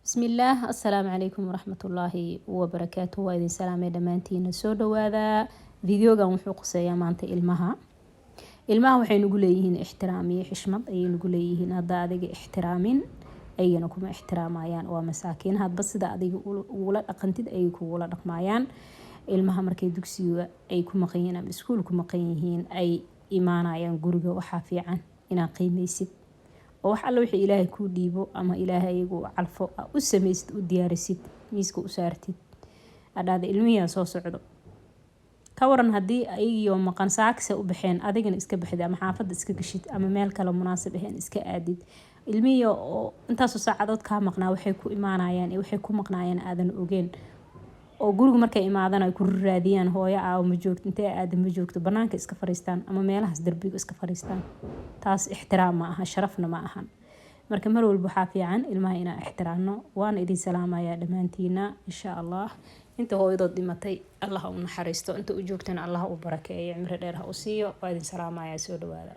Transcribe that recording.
بسم الله السلام عليكم ورحمة الله وبركاته وإذن سلامي دمانتين سودا وهذا فيديو قام وحوق سيامانت إلمها waxay nagu leeyihiin ixtiraam iyo xishmad ay nagu leeyihiin hada adiga ixtiraamin ayana kuma ixtiraamayaan waa masaakiin hadba sida adiga ula dhaqantid ay kuula dhaqmayaan ilmaha markay dugsiga ay ku maqan yihiin ama iskuul ku maqan yihiin ay imaanayaan guriga waxa fiican inaad qiimeysid oo wax alla wixii ilaahay ku dhiibo ama ilaahay iyagu calfo u sameeysid u diyaarisid miiska u saartid adhaada ilmihiisa soo socdo kawaran hadii ay maqan saakse u baxeen adigana iska baxid ama xaafad iska gashid ama meel kale munaasab ah iska aadid ilmihiisa oo intaas oo saacadood ka maqnaa waxay ku imaanayaan waxay ku maqnaayeen aadan ogeen oo guriga markay imaadaan ay ku raadiyaan hooyo aaw ma joogto intee aadan ma joogto banaanka iska fariistaan ama meelahaas darbiga iska fariistaan taas ixtiraam ma aha sharafna ma ahan marka mar walba waxa fiican ilmaha inaan ixtiraamno waan idin salaamayaa dhamaantiina insha Allah inta hooyadood dhimatay Allah u naxariisto inta u joogtana Allah u barakeeyo cimri dheer ha u siiyo waa idin salaamayaa soo dhawaada